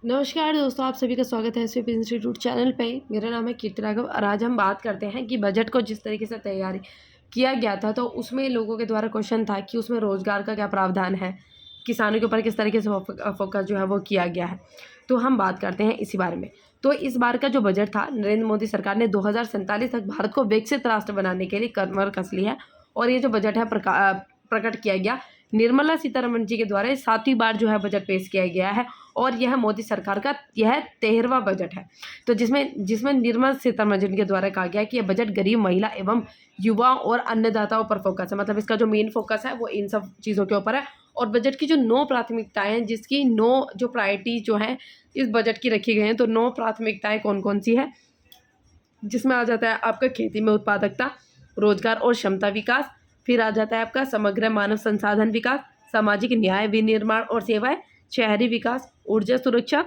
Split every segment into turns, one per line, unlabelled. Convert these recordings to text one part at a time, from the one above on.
नमस्कार दोस्तों, आप सभी का स्वागत है एसवीपी इंस्टीट्यूट चैनल पे। मेरा नाम है कीर्ति राघव और आज हम बात करते हैं कि बजट को जिस तरीके से तैयारी किया गया था तो उसमें लोगों के द्वारा क्वेश्चन था कि उसमें रोज़गार का क्या प्रावधान है, किसानों के ऊपर किस तरीके से फोकस जो है वो किया गया है। तो हम बात करते हैं इसी बारे में। तो इस बार का जो बजट था, नरेंद्र मोदी सरकार ने 2047 तक भारत को विकसित राष्ट्र बनाने के लिए कमर कस ली है। और ये जो बजट है प्रकट किया गया निर्मला सीतारमण जी के द्वारा 7वीं बार जो है बजट पेश किया गया है और यह मोदी सरकार का यह 13वां बजट है। तो जिसमें निर्मला सीतारमण जी के द्वारा कहा गया कि यह बजट गरीब, महिला एवं युवाओं और अन्नदाताओं पर फोकस है। मतलब इसका जो मेन फोकस है वो इन सब चीज़ों के ऊपर है। और बजट की जो 9 प्राथमिकताएं हैं, जिसकी 9 जो प्रायोरिटी जो है इस बजट की रखी गई हैं। तो 9 प्राथमिकताएं कौन कौन सी है, जिसमें आ जाता है आपका खेती में उत्पादकता, रोजगार और क्षमता विकास, फिर आ जाता है आपका समग्र मानव संसाधन विकास, सामाजिक न्याय, विनिर्माण और सेवाएं, शहरी विकास, ऊर्जा सुरक्षा,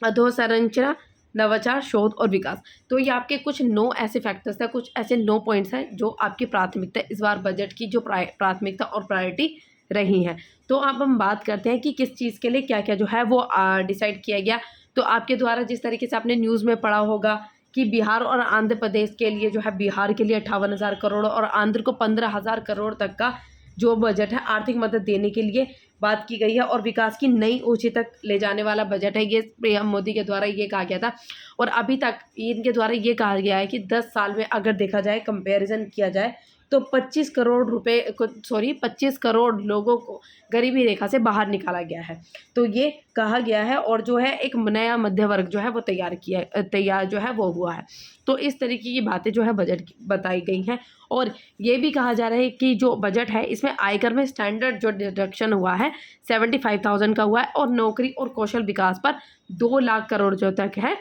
अधोसंरचना, नवाचार, शोध और विकास। तो ये आपके कुछ 9 ऐसे फैक्टर्स हैं, कुछ ऐसे 9 पॉइंट्स हैं जो आपकी प्राथमिकता इस बार बजट की जो प्राथमिकता और प्रायोरिटी रही हैं। तो अब हम बात करते हैं कि किस चीज़ के लिए क्या क्या जो है वो डिसाइड किया गया। तो आपके द्वारा जिस तरीके से आपने न्यूज़ में पढ़ा होगा कि बिहार और आंध्र प्रदेश के लिए जो है, बिहार के लिए 58,000 करोड़ और आंध्र को 15,000 करोड़ तक का जो बजट है आर्थिक मदद देने के लिए बात की गई है और विकास की नई ऊंचाई तक ले जाने वाला बजट है। ये पीएम मोदी के द्वारा ये कहा गया था और अभी तक इनके द्वारा ये कहा गया है कि 10 साल में अगर देखा जाए, कंपैरिजन किया जाए तो 25 करोड़ लोगों को गरीबी रेखा से बाहर निकाला गया है। तो ये कहा गया है और जो है एक नया मध्य वर्ग जो है वो तैयार जो है वो हुआ है। तो इस तरीके की बातें जो है बजट की बताई गई हैं। और ये भी कहा जा रहा है कि जो बजट है इसमें आयकर में स्टैंडर्ड जो डिडक्शन हुआ है 75,000 का हुआ है और नौकरी और कौशल विकास पर 2 लाख करोड़ जो तक है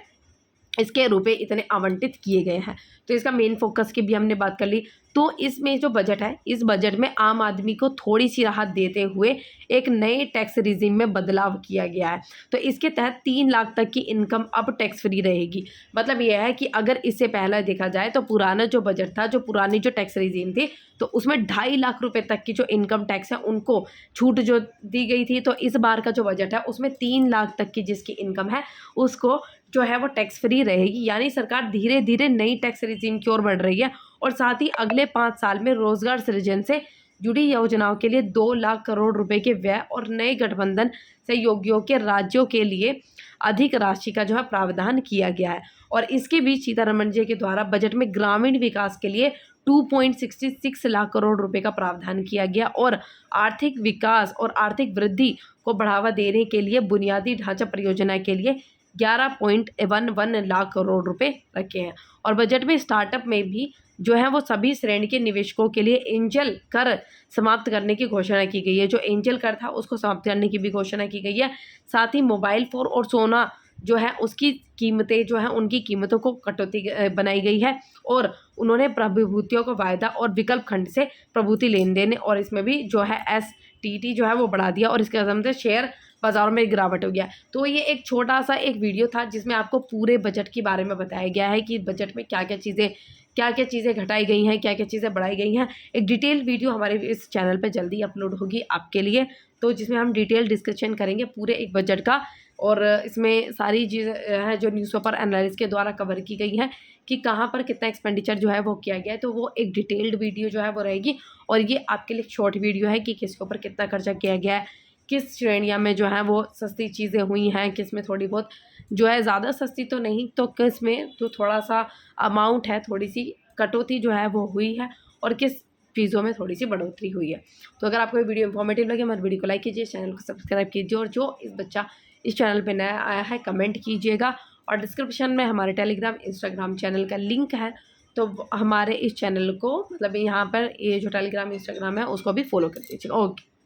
इसके रुपए इतने आवंटित किए गए हैं। तो इसका मेन फोकस की भी हमने बात कर ली। तो इसमें जो बजट है, इस बजट में आम आदमी को थोड़ी सी राहत देते हुए एक नए टैक्स रिजीम में बदलाव किया गया है। तो इसके तहत 3 लाख तक की इनकम अब टैक्स फ्री रहेगी। मतलब यह है कि अगर इससे पहले देखा जाए तो पुराना जो बजट था, जो पुरानी जो टैक्स रिजीम थी, तो उसमें 2.5 लाख रुपए तक की जो इनकम टैक्स है उनको छूट जो दी गई थी। तो इस बार का जो बजट है उसमें 3 लाख तक की जिसकी इनकम है उसको जो है वो टैक्स फ्री रहेगी। यानी सरकार धीरे धीरे नई टैक्स रिजीम की ओर बढ़ रही है और साथ ही अगले 5 साल में रोजगार सृजन से जुड़ी योजनाओं के लिए 2 लाख करोड़ रुपए के व्यय और नए गठबंधन सहयोगियों के राज्यों के लिए अधिक राशि का जो है प्रावधान किया गया है। और इसके बीच सीतारमण जी के द्वारा बजट में ग्रामीण विकास के लिए 2.66 लाख करोड़ रुपए का प्रावधान किया गया और आर्थिक विकास और आर्थिक वृद्धि को बढ़ावा देने के लिए बुनियादी ढांचा परियोजना के लिए 11.11 लाख करोड़ रुपए रखे हैं। और बजट में स्टार्टअप में भी जो है वो सभी श्रेणी के निवेशकों के लिए एंजल कर समाप्त करने की घोषणा की गई है। जो एंजल कर था उसको समाप्त करने की भी घोषणा की गई है। साथ ही मोबाइल फोन और सोना जो है उसकी कीमतें जो है उनकी कीमतों को कटौती बनाई गई है। और उन्होंने प्रतिभूतियों को वायदा और विकल्प खंड से प्रभुति लेन देन और इसमें भी जो है STT जो है वो बढ़ा दिया और इसके कदम से शेयर बाजारों में गिरावट हो गया। तो ये एक छोटा सा एक वीडियो था जिसमें आपको पूरे बजट के बारे में बताया गया है कि बजट में क्या क्या चीज़ें घटाई गई हैं, क्या क्या चीज़ें बढ़ाई गई हैं। एक डिटेल वीडियो हमारे इस चैनल पे जल्दी अपलोड होगी आपके लिए, तो जिसमें हम डिटेल डिस्कशन करेंगे पूरे एक बजट का। और इसमें सारी चीज़ें हैं जो न्यूज़पेपर एनालिस्ट के द्वारा कवर की गई हैं कि कहाँ पर कितना एक्सपेंडिचर जो है वो किया गया है। तो वो एक डिटेल्ड वीडियो जो है वो रहेगी और ये आपके लिए शॉर्ट वीडियो है कि किसके ऊपर कितना खर्चा किया गया है, किस श्रेणियाँ में जो है वो सस्ती चीज़ें हुई हैं, किस में थोड़ी बहुत जो है ज़्यादा सस्ती तो नहीं, तो किस में तो थोड़ा सा अमाउंट है, थोड़ी सी कटौती जो है वो हुई है और किस चीज़ों में थोड़ी सी बढ़ोतरी हुई है। तो अगर आपको ये वीडियो इन्फॉर्मेटिव लगे हमारे वीडियो को लाइक कीजिए, चैनल को सब्सक्राइब कीजिए और जो इस बच्चा इस चैनल पर नया आया है कमेंट कीजिएगा। और डिस्क्रिप्शन में हमारे टेलीग्राम इंस्टाग्राम चैनल का लिंक है, तो हमारे इस चैनल को मतलब यहाँ पर ये जो टेलीग्राम इंस्टाग्राम है उसको भी फॉलो कर दीजिए। ओके।